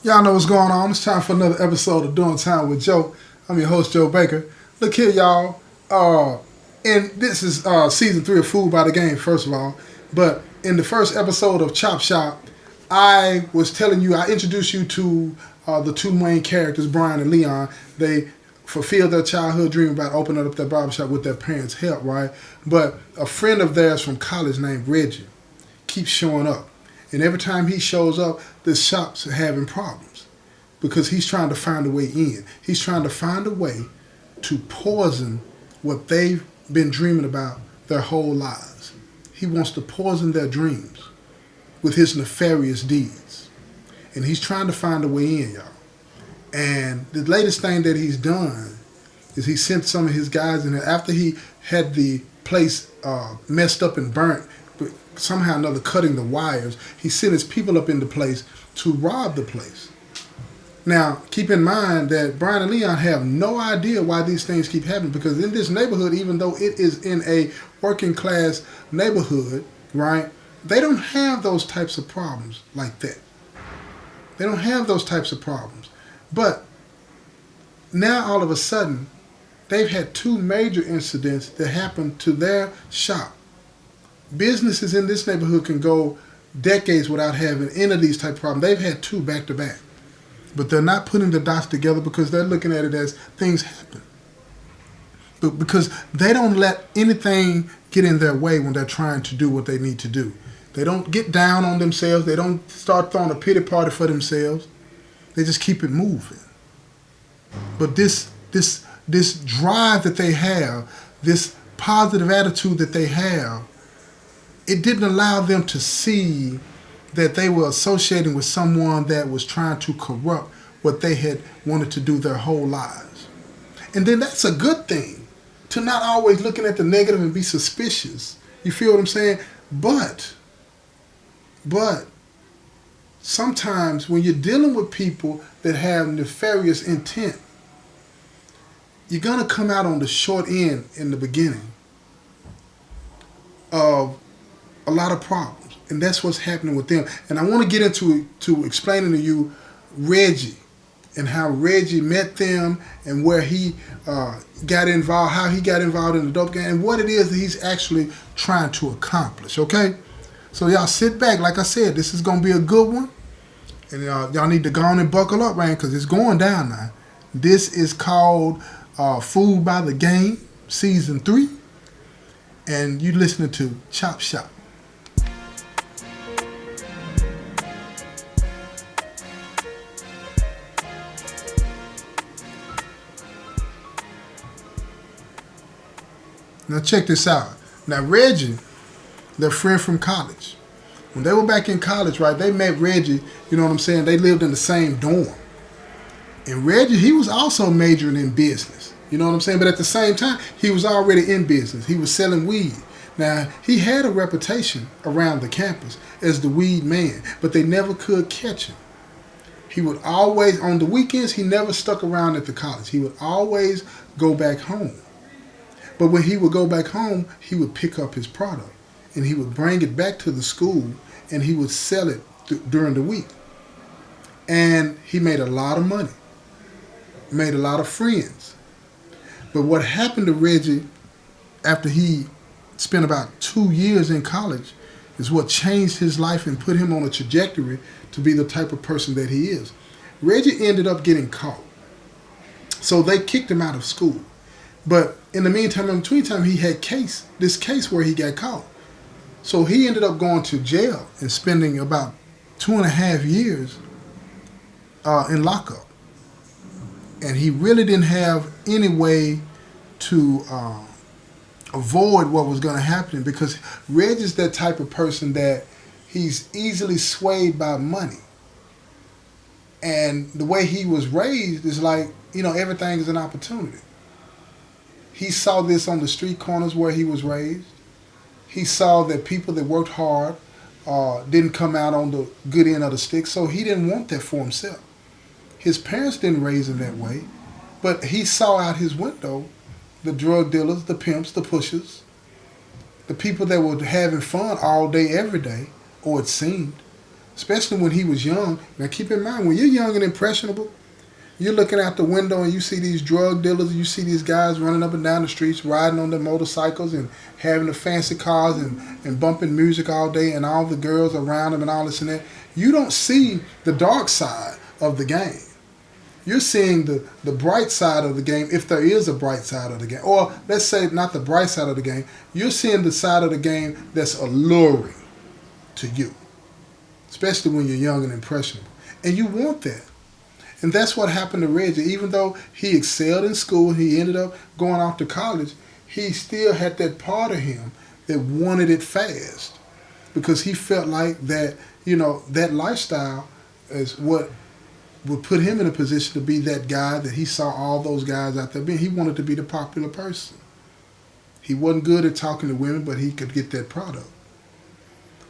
Y'all know what's going on. It's time for another episode of Doing Time with Joe. I'm your host, Joe Baker. Look here, y'all. And this is season 3 of Food by the Game, first of all. But in the first episode of Chop Shop, I was telling you, I introduced you to the two main characters, Brian and Leon. They fulfilled their childhood dream about opening up their barbershop with their parents' help, right? But a friend of theirs from college named Reggie keeps showing up. And every time he shows up, the shop's having problems because he's trying to find a way in. He's trying to find a way to poison what they've been dreaming about their whole lives. He wants to poison their dreams with his nefarious deeds. And he's trying to find a way in, y'all. And the latest thing that he's done is he sent some of his guys in there after he had the place messed up and burnt, but somehow or another cutting the wires. He sent his people up in the place to rob the place. Now, keep in mind that Brian and Leon have no idea why these things keep happening, because in this neighborhood, even though it is in a working class neighborhood, right, they don't have those types of problems like that. They don't have those types of problems. But now all of a sudden, they've had 2 major incidents that happened to their shop. Businesses in this neighborhood can go decades without having any of these type of problems. They've had 2 back to back. But they're not putting the dots together because they're looking at it as things happen. But because they don't let anything get in their way when they're trying to do what they need to do. They don't get down on themselves. They don't start throwing a pity party for themselves. They just keep it moving. But this drive that they have, this positive attitude that they have, it didn't allow them to see that they were associating with someone that was trying to corrupt what they had wanted to do their whole lives. And then that's a good thing, to not always looking at the negative and be suspicious. You feel what I'm saying? But sometimes when you're dealing with people that have nefarious intent, you're going to come out on the short end in the beginning of a lot of problems. And that's what's happening with them. And I want to get into explaining to you Reggie and how Reggie met them and where he got involved, how he got involved in the dope game, and what it is that he's actually trying to accomplish, okay? So y'all sit back. Like I said, this is going to be a good one. And y'all need to go on and buckle up, man, because it's going down now. This is called Food by the Game, Season 3. And you listening to Chop Shop. Now check this out. Now Reggie, their friend from college, when they were back in college, right, they met Reggie, you know what I'm saying? They lived in the same dorm. And Reggie, he was also majoring in business. You know what I'm saying? But at the same time, he was already in business. He was selling weed. Now, he had a reputation around the campus as the weed man, but they never could catch him. He would always, on the weekends, he never stuck around at the college. He would always go back home. But when he would go back home, he would pick up his product and he would bring it back to the school and he would sell it during the week. And he made a lot of money, made a lot of friends. But what happened to Reggie after he spent about 2 years in college is what changed his life and put him on a trajectory to be the type of person that he is. Reggie ended up getting caught. So they kicked him out of school. But in the meantime, in between time, he had this case where he got caught. So he ended up going to jail and spending about 2.5 years in lockup. And he really didn't have any way to avoid what was going to happen, because Reggie's that type of person that he's easily swayed by money. And the way he was raised is like, everything is an opportunity. He saw this on the street corners where he was raised. He saw that people that worked hard didn't come out on the good end of the stick, so he didn't want that for himself. His parents didn't raise him that way, but he saw out his window the drug dealers, the pimps, the pushers, the people that were having fun all day, every day, or it seemed, especially when he was young. Now keep in mind, when you're young and impressionable, you're looking out the window and you see these drug dealers, and you see these guys running up and down the streets, riding on their motorcycles and having the fancy cars and bumping music all day, and all the girls around them and all this and that. You don't see the dark side of the game. You're seeing the bright side of the game, if there is a bright side of the game. Or let's say not the bright side of the game. You're seeing the side of the game that's alluring to you, especially when you're young and impressionable. And you want that. And that's what happened to Reggie. Even though he excelled in school, he ended up going off to college, he still had that part of him that wanted it fast, because he felt like that, that lifestyle is what would put him in a position to be that guy that he saw all those guys out there being. He wanted to be the popular person. He wasn't good at talking to women, but he could get that product.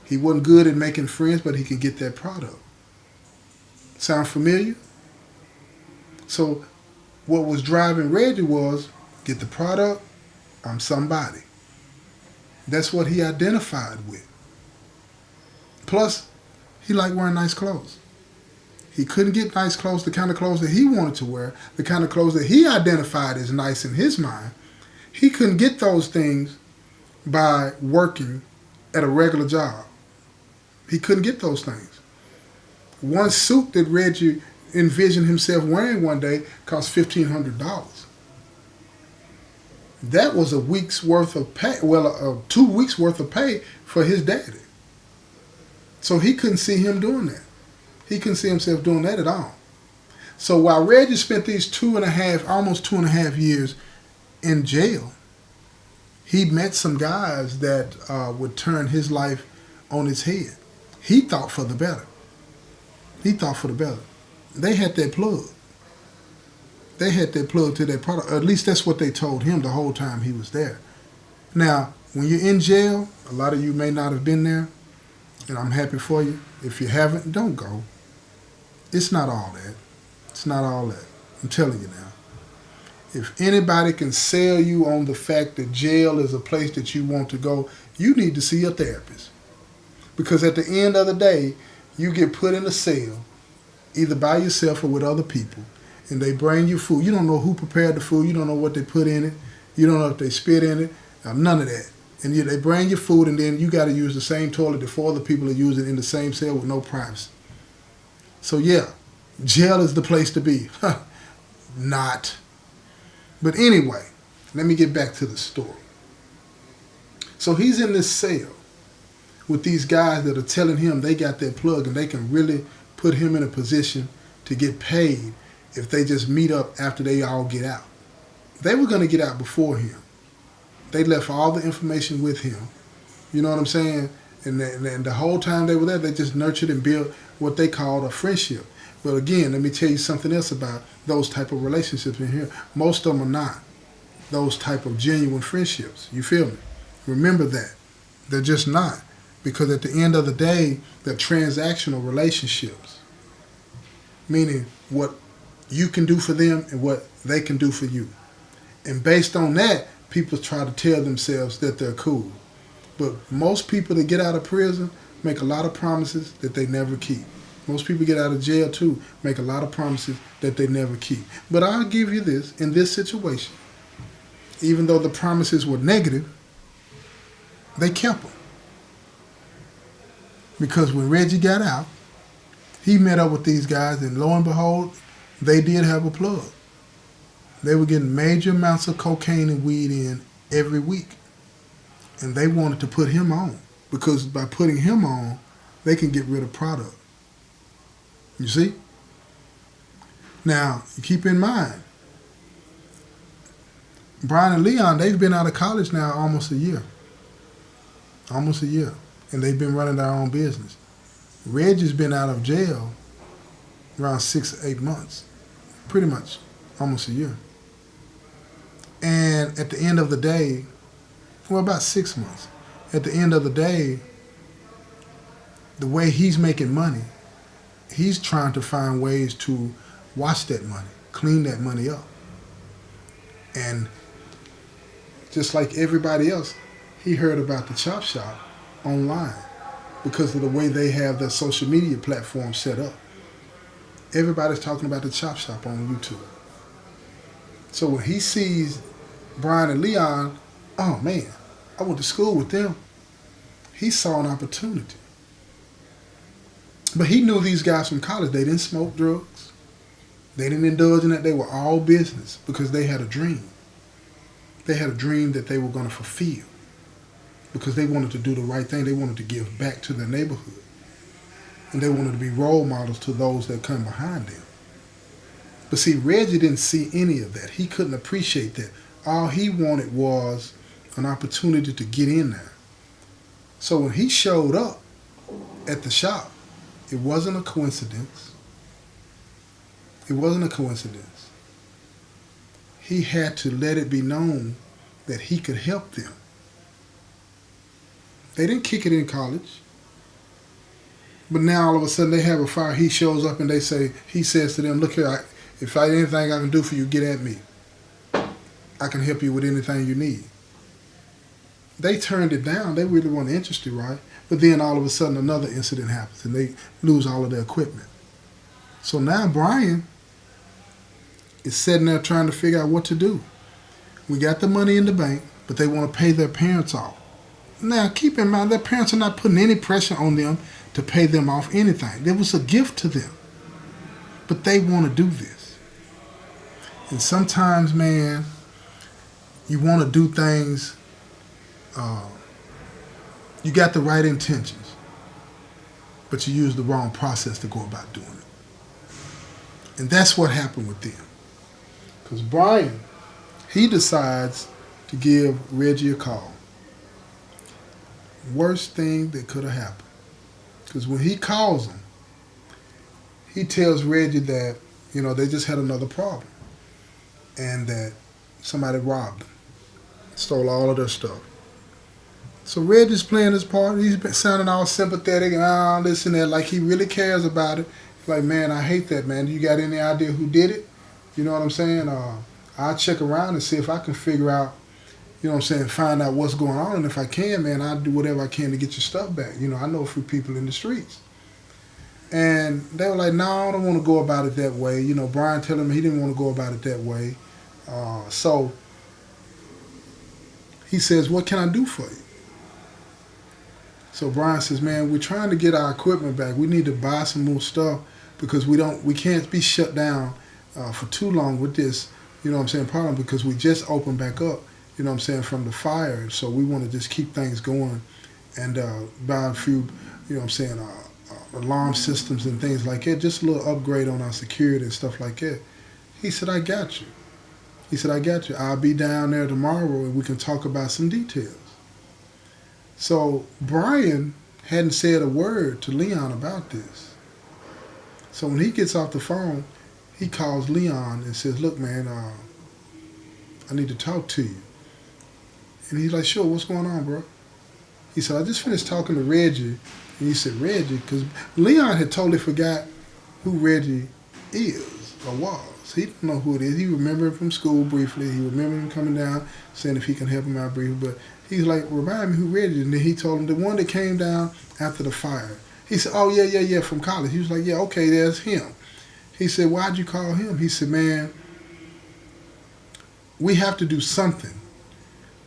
He wasn't good at making friends, but he could get that product. Sound familiar? So what was driving Reggie was, get the product, I'm somebody. That's what he identified with. Plus, he liked wearing nice clothes. He couldn't get nice clothes, the kind of clothes that he wanted to wear, the kind of clothes that he identified as nice in his mind. He couldn't get those things by working at a regular job. He couldn't get those things. One suit that Reggie envisioned himself wearing one day cost $1,500. That was a week's worth of pay, 2 weeks worth of pay for his daddy. So he couldn't see him doing that. He couldn't see himself doing that at all. So while Reggie spent these almost 2.5 years in jail, he met some guys that would turn his life on its head. He thought for the better. He thought for the better. They had that plug. They had that plug to that product. Or at least that's what they told him the whole time he was there. Now, when you're in jail, a lot of you may not have been there, and I'm happy for you. If you haven't, don't go. It's not all that. It's not all that. I'm telling you now. If anybody can sell you on the fact that jail is a place that you want to go, you need to see a therapist. Because at the end of the day, you get put in a cell, either by yourself or with other people, and they bring you food. You don't know who prepared the food. You don't know what they put in it. You don't know if they spit in it. None of that. And they bring you food, and then you got to use the same toilet that 4 other people are using in the same cell with no privacy. So yeah, jail is the place to be. Not. But anyway, let me get back to the story. So he's in this cell with these guys that are telling him they got that plug and they can really put him in a position to get paid if they just meet up after they all get out. They were going to get out before him. They left all the information with him. You know what I'm saying? And the whole time they were there, they just nurtured and built what they called a friendship. But again, let me tell you something else about those type of relationships in here. Most of them are not those type of genuine friendships. You feel me? Remember that. They're just not. Because at the end of the day, they're transactional relationships. Meaning what you can do for them and what they can do for you. And based on that, people try to tell themselves that they're cool. But most people that get out of prison make a lot of promises that they never keep. Most people get out of jail too, make a lot of promises that they never keep. But I'll give you this, in this situation, even though the promises were negative, they kept them. Because when Reggie got out, he met up with these guys, and lo and behold, they did have a plug. They were getting major amounts of cocaine and weed in every week. And they wanted to put him on, because by putting him on, they can get rid of product. You see? Now, keep in mind, Brian and Leon, they've been out of college now almost a year. Almost a year. And they've been running their own business. Reggie's been out of jail around 6 or 8 months. Pretty much almost a year. And at the end of the day, well, about 6 months. At the end of the day, the way he's making money, he's trying to find ways to wash that money, clean that money up. And just like everybody else, he heard about the Chop Shop online. because of the way they have their social media platform set up. Everybody's talking about the Chop Shop on YouTube. So when he sees Brian and Leon, oh man, I went to school with them. He saw an opportunity. But he knew these guys from college. They didn't smoke drugs. They didn't indulge in that. They were all business because they had a dream. They had a dream that they were going to fulfill because they wanted to do the right thing. They wanted to give back to their neighborhood. And they wanted to be role models to those that come behind them. But see, Reggie didn't see any of that. He couldn't appreciate that. All he wanted was an opportunity to get in there. So when he showed up at the shop, it wasn't a coincidence. It wasn't a coincidence. He had to let it be known that he could help them. They didn't kick it in college. But now all of a sudden they have a fire. He shows up and he says to them, look here, if I anything I can do for you, get at me. I can help you with anything you need. They turned it down. They really weren't interested, right? But then all of a sudden another incident happens and they lose all of their equipment. So now Brian is sitting there trying to figure out what to do. We got the money in the bank, but they want to pay their parents off. Now, keep in mind, their parents are not putting any pressure on them to pay them off anything. It was a gift to them. But they want to do this. And sometimes, man, you want to do things, you got the right intentions, but you use the wrong process to go about doing it. And that's what happened with them. Because Brian, he decides to give Reggie a call. Worst thing that could have happened. Because when he calls him, he tells Reggie that, they just had another problem. And that somebody robbed them. Stole all of their stuff. So Reggie's playing his part. He's been sounding all sympathetic and this and that, like he really cares about it. Like, man, I hate that, man. You got any idea who did it? You know what I'm saying? I'll check around and see if I can figure out, find out what's going on. And if I can, man, I'll do whatever I can to get your stuff back. I know a few people in the streets. And they were like, no, I don't want to go about it that way. Brian told him he didn't want to go about it that way. So he says, what can I do for you? So Brian says, man, we're trying to get our equipment back. We need to buy some more stuff because we can't be shut down for too long with this, problem, because we just opened back up, from the fire. So we want to just keep things going and buy a few, alarm systems and things like that, just a little upgrade on our security and stuff like that. He said, I got you. He said, I got you. I'll be down there tomorrow and we can talk about some details. So Brian hadn't said a word to Leon about this. So when he gets off the phone, he calls Leon and says, look, man, I need to talk to you. And he's like, sure, what's going on, bro? He said, I just finished talking to Reggie. And he said, Reggie? Because Leon had totally forgot who Reggie is or was. He didn't know who it is. He remembered him from school briefly. He remembered him coming down, saying if he can help him out briefly. But he's like, remind me who Reggie is. And then he told him the one that came down after the fire. He said, oh, yeah, from college. He was like, yeah, okay, there's him. He said, why'd you call him? He said, man, we have to do something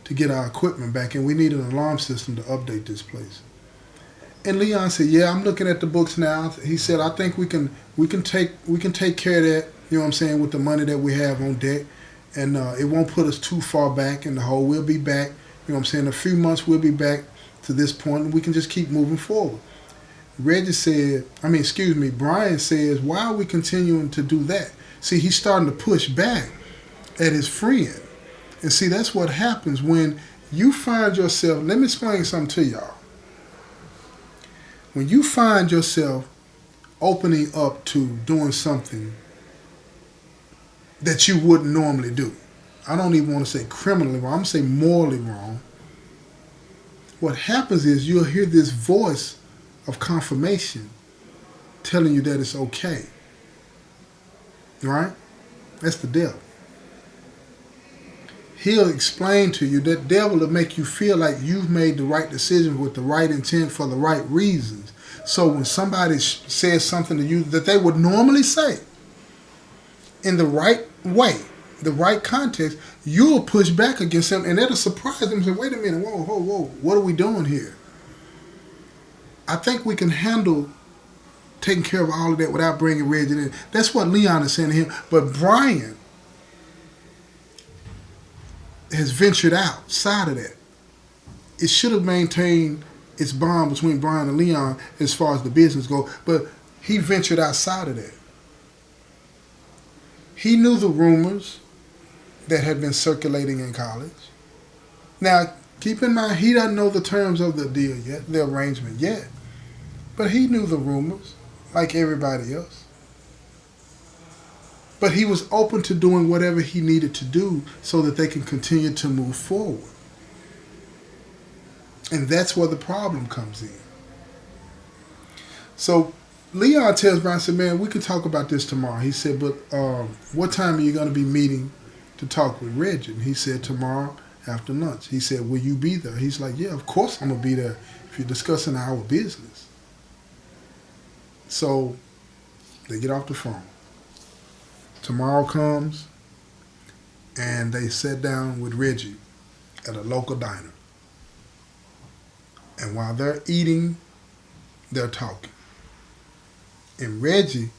to get our equipment back, and we need an alarm system to update this place. And Leon said, yeah, I'm looking at the books now. He said, I think we can take care of that, with the money that we have on deck. And it won't put us too far back in the hole. We'll be back, in a few months we'll be back to this point, and we can just keep moving forward. Brian says, why are we continuing to do that? See, he's starting to push back at his friend. And see, that's what happens when you find yourself, let me explain something to y'all. When you find yourself opening up to doing something that you wouldn't normally do, I don't even want to say criminally wrong, I'm going to say morally wrong. What happens is you'll hear this voice of confirmation telling you that it's okay. Right? That's the devil. he'll explain to you that devil will make you feel like you've made the right decision with the right intent for the right reasons. So when somebody says something to you that they would normally say in the right way, the right context, you'll push back against them, and that'll surprise them and say, wait a minute, whoa, what are we doing here? I think we can handle taking care of all of that without bringing Reggie in. That's what Leon is saying to him. But Brian has ventured outside of that. It should have maintained its bond between Brian and Leon as far as the business goes, but he ventured outside of that. He knew the rumors that had been circulating in college. Now, keep in mind, he doesn't know the terms of the deal yet, the arrangement yet, but he knew the rumors like everybody else. But he was open to doing whatever he needed to do so that they can continue to move forward. And that's where the problem comes in. So Leon tells Brian, said, man, we can talk about this tomorrow. He said, but what time are you going to be meeting to talk with Reggie? And he said, tomorrow after lunch. He said, will you be there? He's like, yeah, of course I'm going to be there if you're discussing our business. So they get off the phone. Tomorrow comes, and they sit down with Reggie at a local diner. And while they're eating, they're talking. And Reggie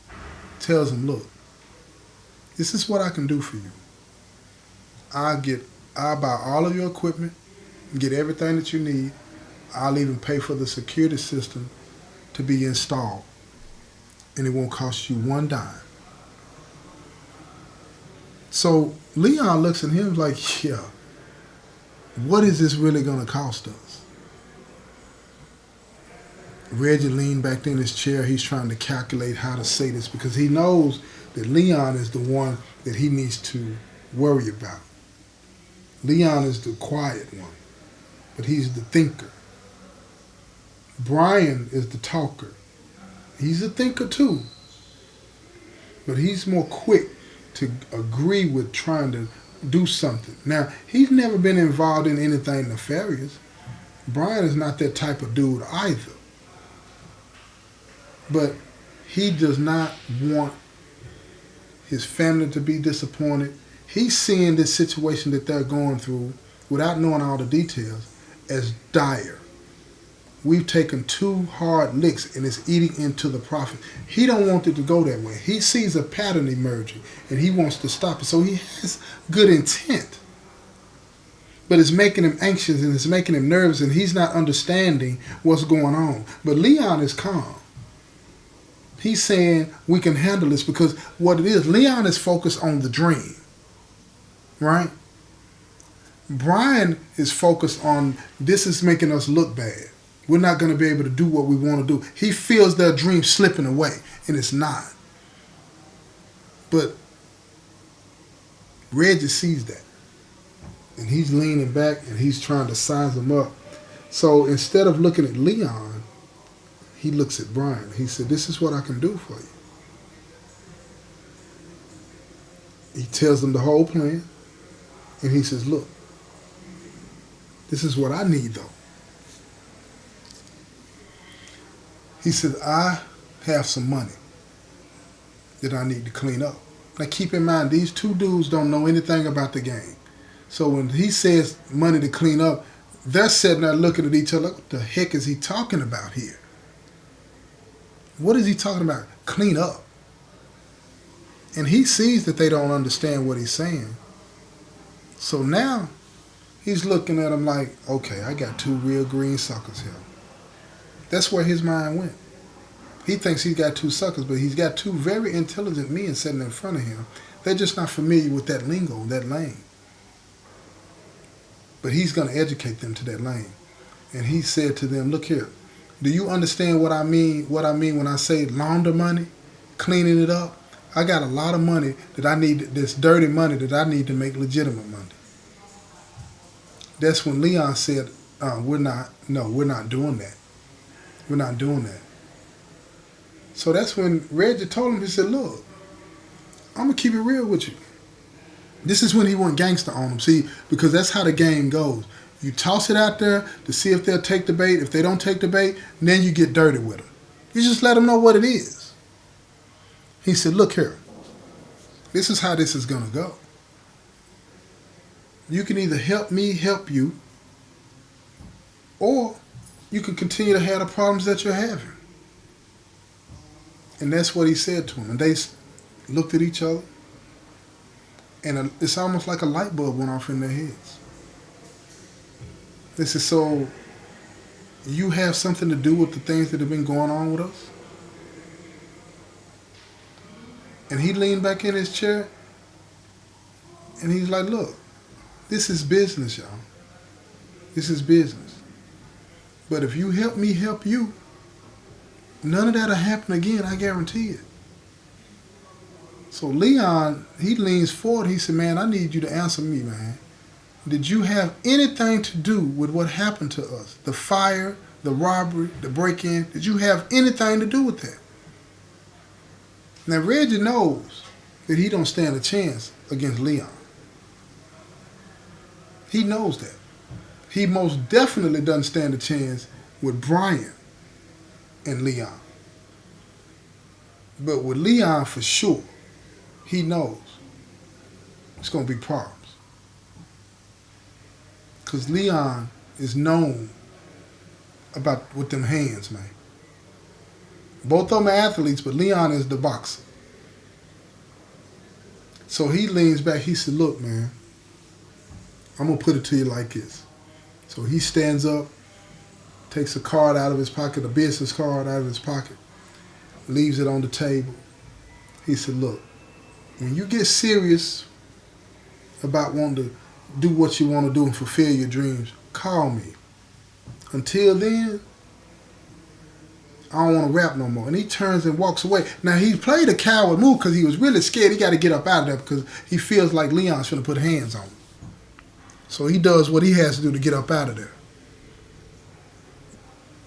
tells him, look, this is what I can do for you. I'll buy all of your equipment, get everything that you need. I'll even pay for the security system to be installed. And it won't cost you one dime. So Leon looks at him like, yeah, what is this really going to cost us? Reggie leaned back in his chair. He's trying to calculate how to say this because he knows that Leon is the one that he needs to worry about. Leon is the quiet one, but he's the thinker. Brian is the talker. He's a thinker too, but he's more quick to agree with trying to do something. Now, he's never been involved in anything nefarious. Brian is not that type of dude either. But he does not want his family to be disappointed. He's seeing this situation that they're going through, without knowing all the details, as dire. We've taken 2 hard licks and it's eating into the profit. He don't want it to go that way. He sees a pattern emerging and he wants to stop it. So he has good intent. But it's making him anxious and it's making him nervous and he's not understanding what's going on. But Leon is calm. He's saying we can handle this because what it is, Leon is focused on the dream. Right? Brian is focused on this is making us look bad. We're not going to be able to do what we want to do. He feels their dream slipping away, and it's not. But Reggie sees that, and he's leaning back, and he's trying to size him up. So instead of looking at Leon, he looks at Brian. He said, this is what I can do for you. He tells them the whole plan, and he says, look, this is what I need, though. He said, I have some money that I need to clean up. Now keep in mind, these 2 dudes don't know anything about the game. So when he says money to clean up, they're sitting there looking at each other. What the heck is he talking about here? What is he talking about? Clean up. And he sees that they don't understand what he's saying. So now he's looking at them like, okay, I got 2 real green suckers here. That's where his mind went. He thinks he's got 2 suckers, but he's got 2 very intelligent men sitting in front of him. They're just not familiar with that lingo, that lane. But he's going to educate them to that lane. And he said to them, look here, do you understand what I mean when I say launder money, cleaning it up? I got a lot of money that I need, this dirty money that I need to make legitimate money. That's when Leon said, we're not doing that. We're not doing that. So that's when Reggie told him, he said, look, I'm going to keep it real with you. This is when he went gangster on them. See, because that's how the game goes. You toss it out there to see if they'll take the bait. If they don't take the bait, then you get dirty with them. You just let them know what it is. He said, look here. This is how this is going to go. You can either help me help you, or you can continue to have the problems that you're having. And that's what he said to him. And they looked at each other, and it's almost like a light bulb went off in their heads. They said, so you have something to do with the things that have been going on with us? And he leaned back in his chair, and he's like, look, this is business, y'all. This is business. But if you help me help you, none of that'll happen again, I guarantee it. So Leon, he leans forward, he said, man, I need you to answer me, man. Did you have anything to do with what happened to us? The fire, the robbery, the break-in, did you have anything to do with that? Now, Reggie knows that he don't stand a chance against Leon. He knows that. He most definitely doesn't stand a chance with Brian and Leon. But with Leon, for sure, he knows it's going to be problems. Because Leon is known about with them hands, man. Both of them are athletes, but Leon is the boxer. So he leans back. He said, look, man, I'm going to put it to you like this. So he stands up, takes a card out of his pocket, a business card out of his pocket, leaves it on the table. He said, look, when you get serious about wanting to do what you want to do and fulfill your dreams, call me. Until then, I don't want to rap no more. And he turns and walks away. Now, he played a coward move because he was really scared. He got to get up out of there because he feels like Leon's going to put hands on him. So he does what he has to do to get up out of there.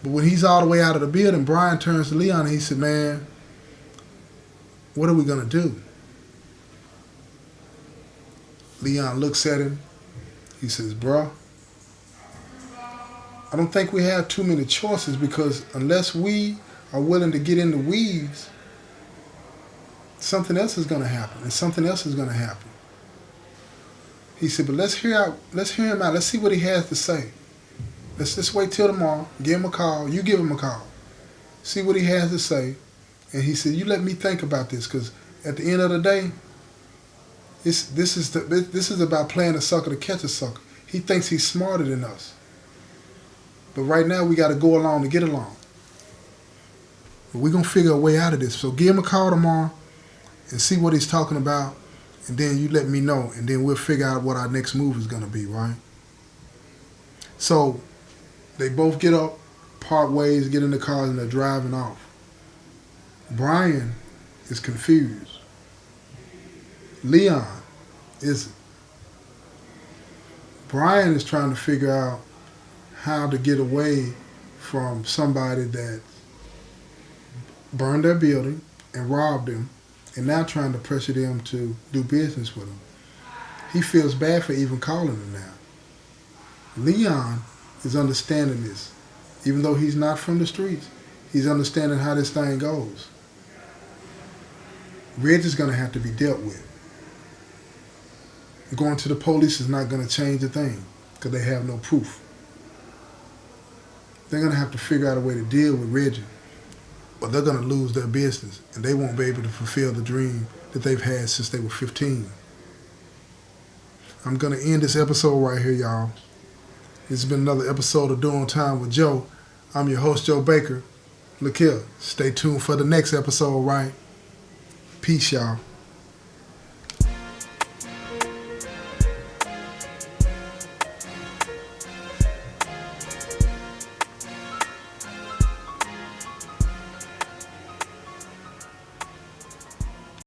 But when he's all the way out of the building, Brian turns to Leon and he said, man, what are we going to do? Leon looks at him. He says, bruh, I don't think we have too many choices because unless we are willing to get in the weeds, something else is going to happen and something else is going to happen. He said, but let's hear him out. Let's see what he has to say. Let's just wait till tomorrow. Give him a call. You give him a call. See what he has to say. And he said, you let me think about this because at the end of the day, this is about playing a sucker to catch a sucker. He thinks he's smarter than us. But right now, we got to go along to get along. But we're going to figure a way out of this. So give him a call tomorrow and see what he's talking about. And then you let me know. And then we'll figure out what our next move is going to be, right? So they both get up, part ways, get in the car, and they're driving off. Brian is confused. Leon isn't. Brian is trying to figure out how to get away from somebody that burned their building and robbed them and now trying to pressure them to do business with him. He feels bad for even calling them now. Leon is understanding this. Even though he's not from the streets, he's understanding how this thing goes. Reg is going to have to be dealt with. Going to the police is not going to change a thing because they have no proof. They're going to have to figure out a way to deal with Reggie, or they're going to lose their business and they won't be able to fulfill the dream that they've had since they were 15. I'm going to end this episode right here, y'all. This has been another episode of Doing Time with Joe. I'm your host, Joe Baker. Look here, stay tuned for the next episode, right? Peace, y'all.